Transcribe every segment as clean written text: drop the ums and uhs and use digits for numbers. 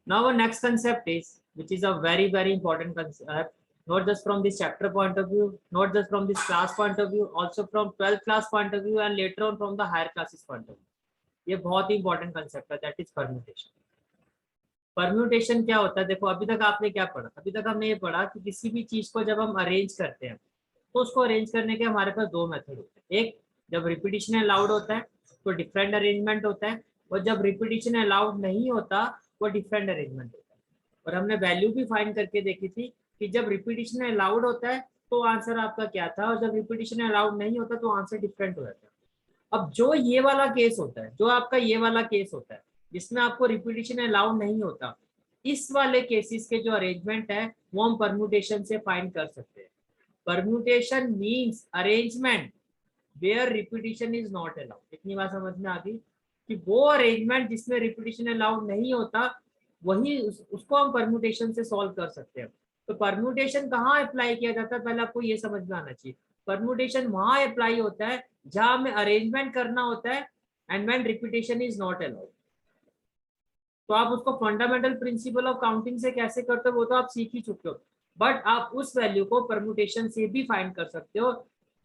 Now our next concept is, which is a very, very important concept, not just from this chapter point of view, not just from this class point of view, also from 12th class point of view and later on from the higher classes point of view. ये बहुत ही important concept है, that is permutation. Permutation क्या होता है? देखो अभी तक आपने क्या पढ़ा? अभी तक हमने ये पढ़ा कि किसी भी चीज को जब हम अरेंज करते हैं तो उसको अरेंज करने के हमारे पास दो मेथड होते हैं. एक, जब रिपीटिशन अलाउड होता है तो डिफरेंट अरेंजमेंट होता है, और जब रिपीटिशन अलाउड नहीं होता वो डिफरेंट अरेंजमेंट होता है. और हमने वैल्यू भी फाइंड करके देखी थी कि जब रिपीटिशन अलाउड होता है तो आंसर आपका क्या था, और जब रिपीटिशन अलाउड नहीं होता तो आंसर डिफरेंट हो जाता है. अब जो ये वाला केस होता है, जो आपका ये वाला केस होता है जिसमें आपको रिपीटिशन अलाउड नहीं होता, इस वाले केसेस के जो अरेंजमेंट है वो हम परम्यूटेशन से फाइंड कर सकते हैं. Permutation means arrangement where repetition is not allowed. इतनी बात समझ में आ गई कि वो अरेंजमेंट जिसमें रिपीटिशन अलाउड नहीं होता वही उसको हम परम्यूटेशन से सॉल्व कर सकते हैं. तो परम्यूटेशन कहाँ अप्लाई किया जाता है, पहले आपको ये समझ में आना चाहिए. परम्यूटेशन वहां अप्लाई होता है जहां हमें अरेंजमेंट करना होता है and when repetition is not allowed. तो आप उसको फंडामेंटल प्रिंसिपल ऑफ काउंटिंग से कैसे करते हो वो तो आप सीख ही चुके हो, बट आप उस वैल्यू को परम्यूटेशन से भी फाइंड कर सकते हो.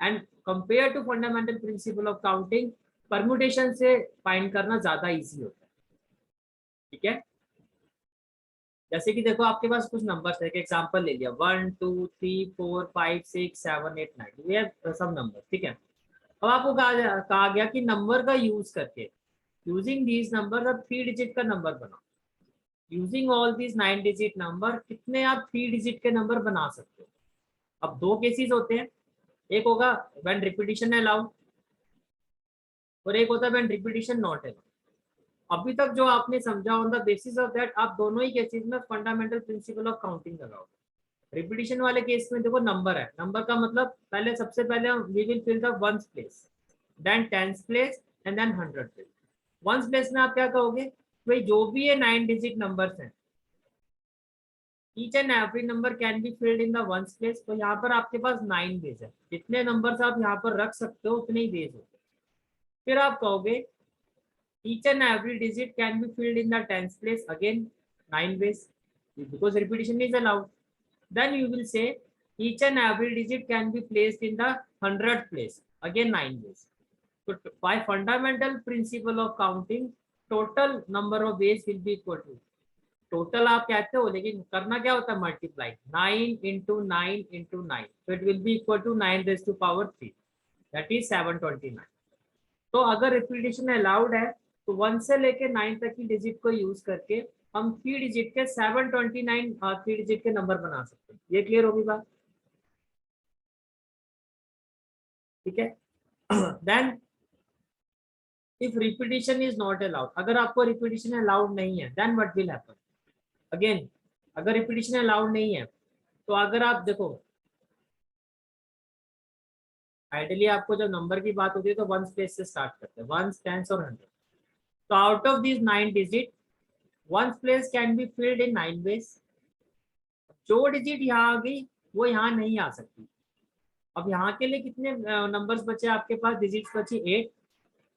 And compare to fundamental principle of counting, permutation से फाइंड करना ज्यादा इजी होता है. ठीक है, जैसे कि देखो आपके पास कुछ नंबर्स है, एक एग्जांपल ले लिया 1 2 3 4 5 6 7 8 9, ये सब नंबर. ठीक है, अब आपको कहा गया कि नंबर का यूज करके, यूजिंग दीज नंबर, अब 3 डिजिट का नंबर बनाओ. Using all these 9 digit number, कितने आप 3 डिजिट के नंबर बना सकते हो? अब दो केसेस होते हैं, एक होगा व्हेन रिपीटिशन अलाउड और एक होता है व्हेन रिपीटिशन नॉट अलाउड. अभी तक जो आपने समझा on the basis of that आप दोनों ही केसेस में फंडामेंटल प्रिंसिपल ऑफ काउंटिंग लगाओगे. रिपीटिशन वाले केस में देखो नंबर है, नंबर का मतलब पहले सबसे पहले we will fill the ones place, then tens place and then 100 place. Ones place में आप क्या कहोगे? भाई जो भी ये 9 डिजिट नंबर्स हैं, each and every number can be filled in the ones place. तो यहाँ पर आपके पास 9 बेस है, जितने नंबर्स आप यहाँ पर रख सकते हो उतने ही बेस होते हैं. फिर आप कहोगे each and every digit can be filled in the tens place, again 9 ways because repetition is allowed. Then you will say each and every digit can be placed in the 100th place, again 9 ways. So by fundamental principle of counting, total number of ways will be equal to, total आप कहते हो लेकिन करना क्या होता है, multiply 9 into 9 into 9, so it will be equal to 9 raised to power 3, that is 729. तो अगर रिपीटिशन अलाउड है तो 1 से लेके 9 तक की डिजिट को यूज करके हम 3 डिजिट के 729 3 डिजिट के नंबर बना सकते हैं. ये क्लियर होगी बात? ठीक है. Then if repetition is not allowed, अगर आपको रिपीटिशन अलाउड नहीं है, then what will happen? Again अगर रिपीटिशन अलाउड नहीं है तो अगर आप देखो आइडियली आपको जब नंबर की बात होती है तो वंस प्लेस से स्टार्ट करते हैं, वंस टेंस और 100. So out of these 9 digit, ones place can be filled in 9 ways. जो डिजिट यहाँ आ गई वो यहाँ नहीं आ सकती. अब यहाँ के लिए कितने नंबर्स बचे आपके पास? डिजिट्स बची 8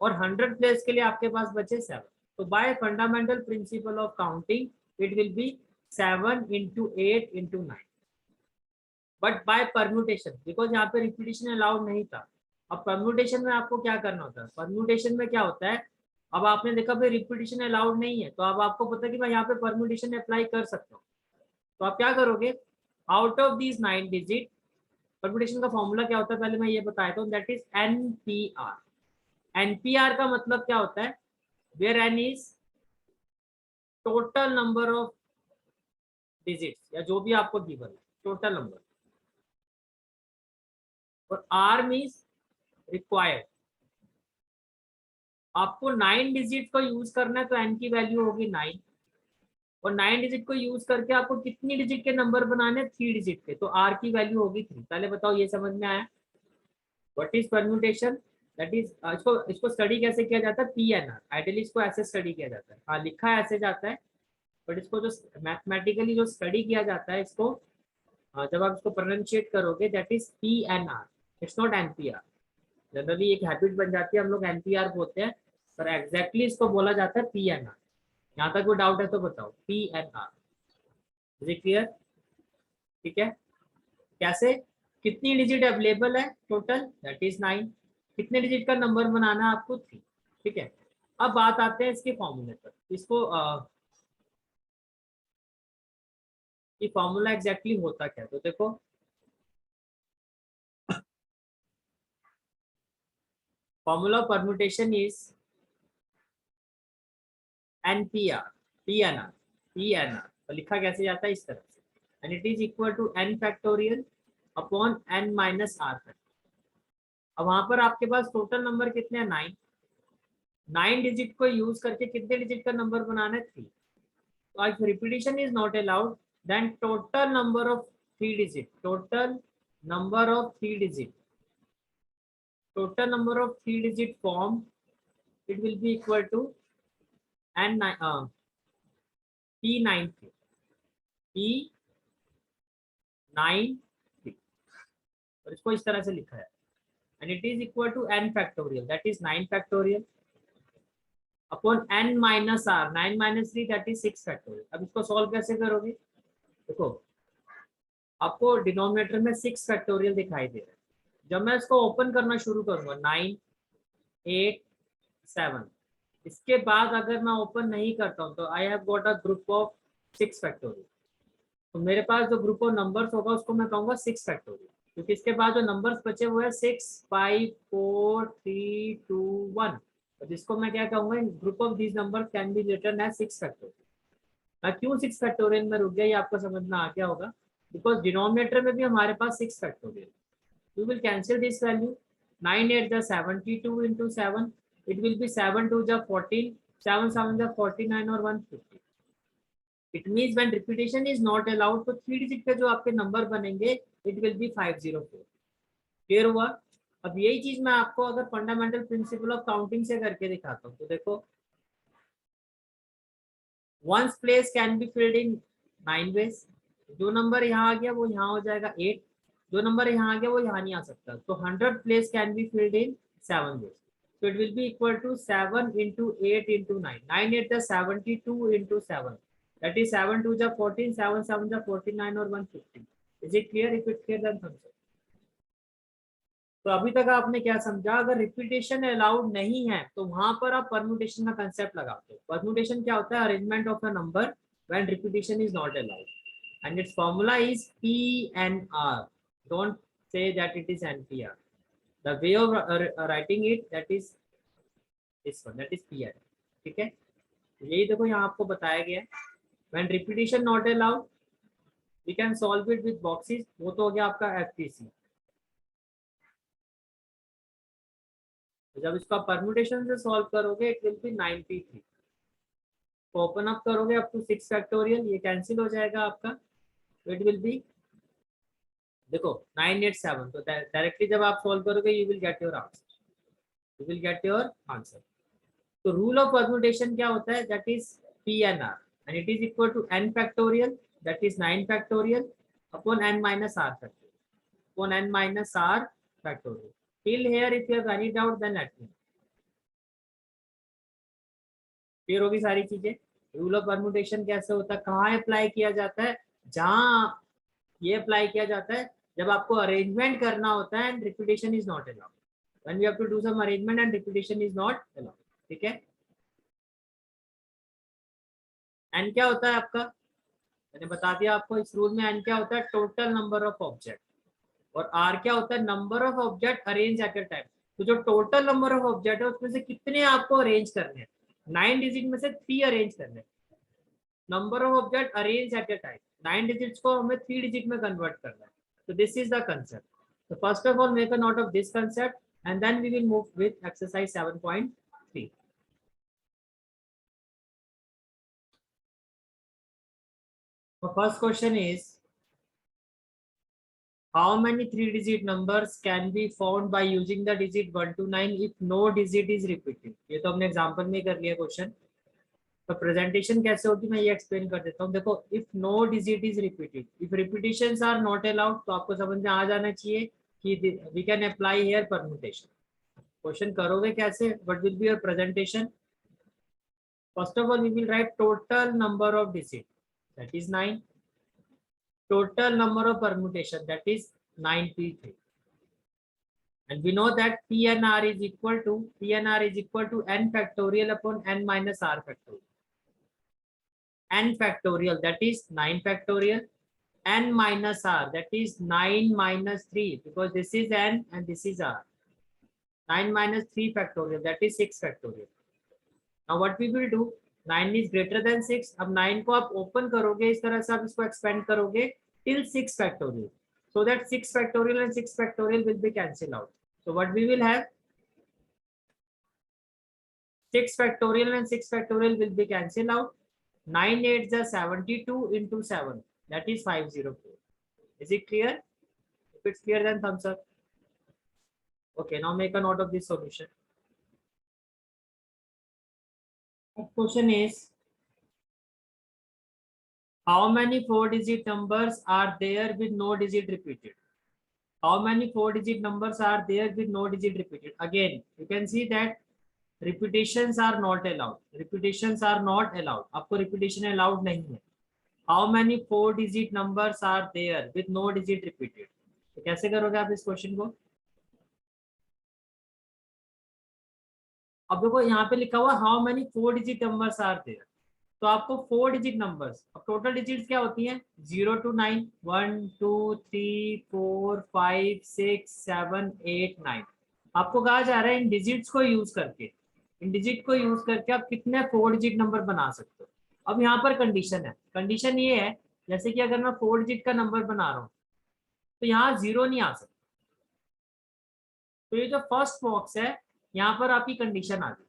और 100 प्लेस के लिए आपके पास बचे 7. तो bye fundamental principle of counting it will B 7 into 8 into 9. But by permutation, because यहाँ पे रिपीटिशन अलाउड नहीं था. अब परम्यूटेशन में आपको क्या करना होता है? परम्यूटेशन में क्या होता है, अब आपने देखा भाई रिपीटिशन अलाउड नहीं है तो अब आपको पता है कि मैं यहाँ पे परम्यूटेशन अप्लाई कर सकता हूँ. तो आप क्या करोगे? Out of these 9 digit, permutation का फॉर्मूला क्या होता है पहले मैं ये बताया था, दैट इज NPR. NPR का मतलब क्या होता है? Where N is total number of digits, या जो भी आपको गिवन है टोटल नंबर, और R मीन्स रिक्वायर्ड. आपको 9 डिजिट को यूज करना है तो n की वैल्यू होगी 9, और 9 डिजिट को यूज करके आपको कितनी डिजिट के नंबर बनाने? 3 डिजिट के, तो r की वैल्यू होगी 3. पहले बताओ ये समझ में आया? What is permutation? That is इसको स्टडी कैसे किया जाता है? PNR. आइडियली इसको ऐसे स्टडी किया जाता है, हाँ लिखा है ऐसे जाता है, बट इसको जो मैथमेटिकली जो स्टडी किया जाता है इसको जब आप इसको प्रोनाउंशिएट करोगे that is PNR, it's not NPR. Generally एक हैबिट बन जाती है, हम लोग NPR बोलते हैं, पर एग्जैक्टली इसको बोला जाता है PNR. यहाँ तक कोई डाउट है तो बताओ। P N R, is it clear? ठीक है, कैसे, कितनी डिजिट अवेलेबल है टोटल, दैट इज 9। कितने डिजिट का नंबर बनाना है आपको, 3। ठीक है, अब बात आते हैं इसके फॉर्मूले पर। इसको ये फॉर्मूला एग्जैक्टली होता क्या है, तो देखो formula permutation is NPR, PNR, PNR, और लिखा कैसे जाता है इस तरह से, and it is equal to n factorial upon n minus r factorial. अब वहां पर आपके पास टोटल नंबर कितने हैं, 9। 9 डिजिट को यूज करके कितने डिजिट का नंबर बनाना है, 3। So if repetition is not allowed, then total number of 3 digit, total number of 3 digit, total number of 3 digit form, it will be equal to n P9 P9 और इसको इस तरह से लिखा है, and it is equal to n factorial, that is 9 factorial upon n minus r, 9 minus 3 that is 6 factorial. अब इसको solve कैसे करोगे, देखो आपको डिनोमिनेटर में 6 फैक्टोरियल दिखाई दे रहा है। जब मैं इसको ओपन करना शुरू करूंगा 9 8 7, इसके बाद अगर मैं ओपन नहीं करता हूं तो I have got a group of 6 factorial. तो मेरे पास जो ग्रुप ऑफ नंबर्स होगा उसको मैं कहूंगा 6 फैक्टोरियल, क्योंकि इसके बाद जो नंबर्स बचे हुए हैं 6 5 4 3 2 1, जिसको मैं क्या कहूंगा, group of these number can be written as 6 factorial. मैं क्यों 6 फैक्टोरियल में रुक गया ये आपको समझना आ गया होगा, बिकॉज डिनोमिनेटर में भी हमारे पास 6 factorial. You will cancel this value, 9 8 the 72 into 7, it will be 7 2 the 14, 7 7 the 49 और 150। It means when repetition is not allowed, तो 3 डिजिट के जो आपके नंबर बनेंगे it will be 504। क्लियर हुआ? अब यही चीज मैं आपको अगर फंडामेंटल प्रिंसिपल ऑफ काउंटिंग से करके दिखाता हूँ, तो देखो ones place can be filled in 9 ways। जो नंबर यहाँ आ गया वो यहाँ हो जाएगा 8, जो नंबर यहाँ आ गया वो यहाँ नहीं आ सकता, तो 100 place can be filled in 7 ways। So it will be equal to 7 into 8 into 9, 9 8 the 72 into 7, that is 7 2 the 14, 7 7 the 49 और 150। Is it clear? If it's clear then thumbs up। तो अभी तक आपने क्या समझा, अगर रिपीटेशन अलाउड नहीं है तो वहां पर आप परम्यूटेशन का कंसेप्ट लगाते हो। परम्यूटेशन क्या होता है, arrangement of a number when repetition is not allowed, and it's formula is PNR। Don't say that it is NPR। The way of writing it that is this one, that is PR। ठीक है, यही देखो यहाँ आपको बताया गया है, when repetition not allowed we can solve it with boxes. वो तो हो गया आपका FPC। जब इसका परम्यूटेशन से सॉल्व करोगे इट विल बी 93। तो ओपन अप करोगे अप टू 6 फैक्टोरियल, ये कैंसिल हो जाएगा आपका, तो इट विल बी देखो 987। तो डायरेक्टली जब आप सॉल्व करोगे you will get your answer, you will get your answer. तो रूल ऑफ परम्यूटेशन क्या होता है, that is PNR, and it is equal to n factorial, that is 9 factorial upon n minus r factorial, upon n minus r factorial. Till here if you have any doubt then let me। Clear होगी सारी चीजें। Rule of permutation कैसे होता है, कहाँ apply किया जाता है, जहाँ ये अप्लाई किया जाता है जब आपको अरेंजमेंट करना होता है and repetition is not allowed, when you have to do some arrangement and repetition is not allowed. ठीक है, एन क्या होता है आपका, मैंने बता दिया आपको इस रूल में। एन क्या होता है, टोटल नंबर ऑफ ऑब्जेक्ट, और आर क्या होता है, number of object arrange at a time. तो जो टोटल नंबर ऑफ ऑब्जेक्ट है उसमें से कितने आपको अरेंज करने हैं, 9 डिजिट में से 3 अरेंज करने हैं। Number of object arrange at a time, 9 digits को हमें 3 डिजिट में कन्वर्ट करना है। तो this is the concept. So first of all make a note of this concept and then we will move with exercise 7.3. The first question is how many 3-digit numbers can be found by using the digit 1 to 9 if no digit is repeated। ये तो हमने example में कर लिया question. तो presentation कैसे होगी मैं ये एक्सप्लेन कर देता हूँ। देखो if no digit is repeated, if repetitions are not allowed, तो आपको समझ में आ जाना चाहिए कि we can apply here permutation. Question करोगे कैसे, what will be your presentation. First of all, we will write total number of digits, that is 9. Total number of permutation, that is 9p3. And we know that PNR is equal to n factorial upon n minus r factorial. N factorial, that is 9 factorial. N minus r, that is 9 minus 3, because this is n and this is r. 9 minus 3 factorial, that is 6 factorial. Now what we will do, 9 is greater than 6. अब 9 को आप open करोगे, इस तरह से आप इसको expand करोगे till 6 factorial, so that 6 factorial and 6 factorial will be cancelled out. So what we will have, 6 factorial and 6 factorial will be cancelled out. 9 8s are 72 into 7, that is 504. Is it clear? If it's clear, then thumbs up. Okay, now make a note of this solution. Next question is, how many 4-digit numbers are there with no digit repeated? How many 4-digit numbers are there with no digit repeated? Again, you can see that repetitions are not allowed. Repetitions are not allowed. आपको repetition allowed नहीं है. How many 4-digit numbers are there with no digit repeated? तो कैसे करोगे आप इस question को? अब देखो यहाँ पे लिखा हुआ how many 4-digit numbers are there. तो आपको 4-digit numbers, अब टोटल डिजिट्स क्या होती हैं? 0 to 9, 1 2 3 4 5 6 7 8 9. आपको कहा जा रहा है इन डिजिट्स को यूज करके, इन डिजिट को यूज करके आप कितने 4-digit नंबर बना सकते हो. अब यहाँ पर कंडीशन है, कंडीशन ये है जैसे कि अगर मैं 4-digit का नंबर बना रहा हूँ तो यहाँ 0 नहीं आ सकता. तो ये जो फर्स्ट बॉक्स है यहाँ पर आपकी कंडीशन आ गई,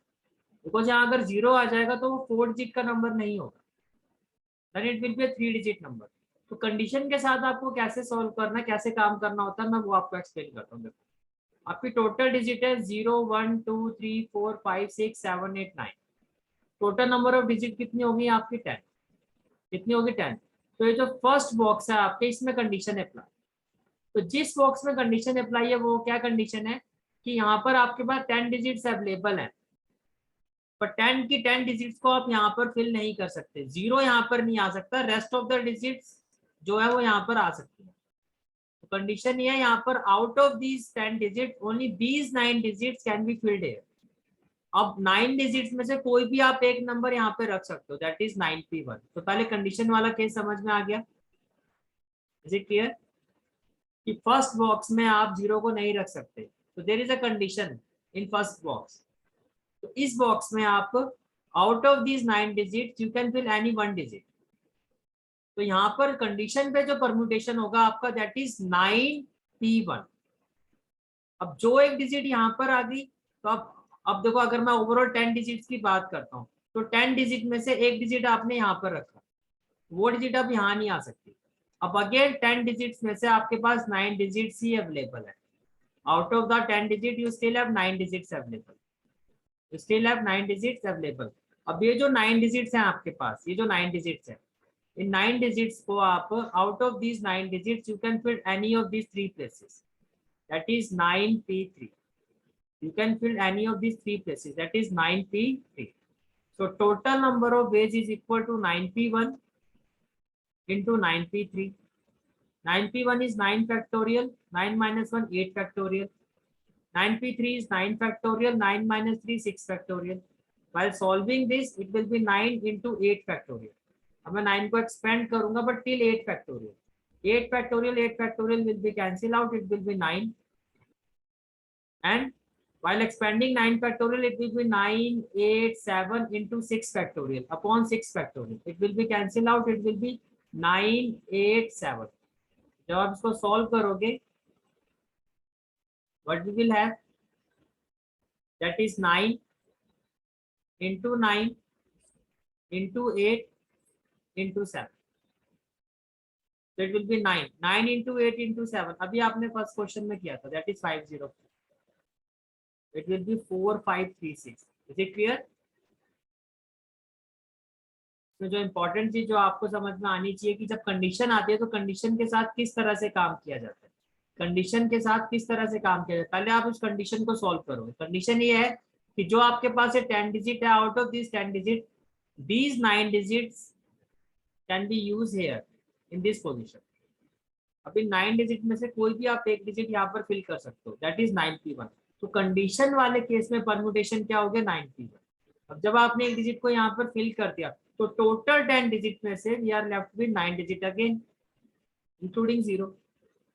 बिकॉज यहाँ अगर 0 आ जाएगा तो वो 4-digit का नंबर नहीं होगा, then it will be a 3-digit number. तो कंडीशन के साथ आपको कैसे सॉल्व करना, कैसे काम करना होता है, मैं वो आपको एक्सप्लेन करता हूँ. देखो आपकी टोटल डिजिट है 0 1 2 3 4 5 6 7 8 9. टोटल नंबर ऑफ डिजिट कितनी होगी आपकी? 10. कितनी होगी? 10. तो ये जो फर्स्ट बॉक्स है आपके, इसमें कंडीशन अप्लाई. तो जिस बॉक्स में कंडीशन अप्लाई है वो क्या कंडीशन है कि यहाँ पर आपके पास 10 डिजिट्स अवेलेबल हैं, पर 10 की 10 डिजिट्स को आप यहाँ पर फिल नहीं कर सकते. 0 यहाँ पर नहीं आ सकता, रेस्ट ऑफ द डिजिट्स जो है वो यहाँ पर आ सकती है. तो कंडीशन ये है यहाँ पर out of these 10 digit only these 9 digits can be field here. अब 9 डिजिट्स में से कोई भी आप एक नंबर यहाँ पे रख सकते हो, दैट इज 9p1. तो पहले कंडीशन वाला केस समझ में आ गया. इज इट क्लियर कि फर्स्ट बॉक्स में आप 0 को नहीं रख सकते, तो there is a condition in first box. तो इस बॉक्स में आप out of these 9 digit you can fill any 1 digit. तो यहाँ पर कंडीशन पे जो परम्यूटेशन होगा आपका दैट इज 9p1. अब जो एक डिजिट यहाँ पर आ गई, तो अब देखो अगर मैं ओवरऑल 10 डिजिट्स की बात करता हूँ तो 10 डिजिट में से एक डिजिट आपने यहाँ पर रखा, वो डिजिट अब यहाँ नहीं आ सकती. अब अगेन 10 डिजिट्स में से आपके पास 9 डिजिट्स ही अवेलेबल है. Out of the 10 digit you still have 9 digits available. You still have 9 digits available. अब ये जो 9 digits हैं आपके पास, ये जो 9 digits हैं, इन 9 digits को आप out of these 9 digits you can fill any of these 3 places. That is 9p3. You can fill any of these 3 places. That is 9p3. So total number of ways is equal to 9p1 into 9p3. 9p1 is 9 factorial. 9 minus 1 8 factorial. 9p3 is 9 factorial, 9 minus 3 6 factorial. While solving this, it will be 9 into 8 factorial. अब मैं 9 को expand करूंगा but till 8 factorial. 8 factorial will be cancelled out. It will be 9. And while expanding 9 factorial, it will be 9 8 7 into 6 factorial upon 6 factorial. It will be cancelled out. It will be 9 8 7. जब आप इसको solve करोगे, what we will have, that is 9 into 9 into 8 into 7. So it will be 9 into 8 into 7. अभी आपने first question में किया था, that is 504. It will be 4536. Is it clear? तो जो इम्पोर्टेंट चीज जो आपको समझ में आनी चाहिए कि जब कंडीशन आती है तो कंडीशन के साथ किस तरह से काम किया जाता है. कंडीशन के साथ किस तरह से काम किया जाए, पहले आप उस कंडीशन को सॉल्व करोगे. कंडीशन ये है कि जो आपके पास 10 डिजिट है, out of this 10 digit these 9 digits can be used here in this position. अभी 9 डिजिट में से कोई भी आप एक डिजिट यहाँ पर फिल कर सकते हो, दैट इज 9p1. तो कंडीशन वाले केस में परमुटेशन क्या हो गया 9p1. अब जब आपने एक डिजिट को यहाँ पर फिल कर दिया तो टोटल 10 डिजिट में से we are left with 9 digit again including 0.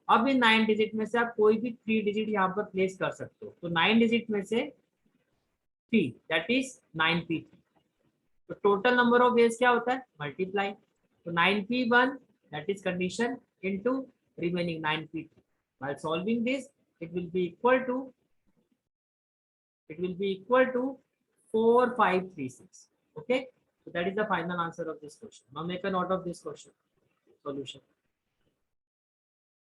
अब इन 9 डिजिट में से आप कोई भी 3 डिजिट यहाँ पर प्लेस कर सकते हो. तो 9 डिजिट में से 3 दैट इज 9p3. तो टोटल नंबर ऑफ वेज क्या होता है मल्टीप्लाई. तो 9p1 that is condition into remaining 9p3. While solving this, it will be equal to 4536. Okay, so that is the final answer of this question. Now make a note of this question solution.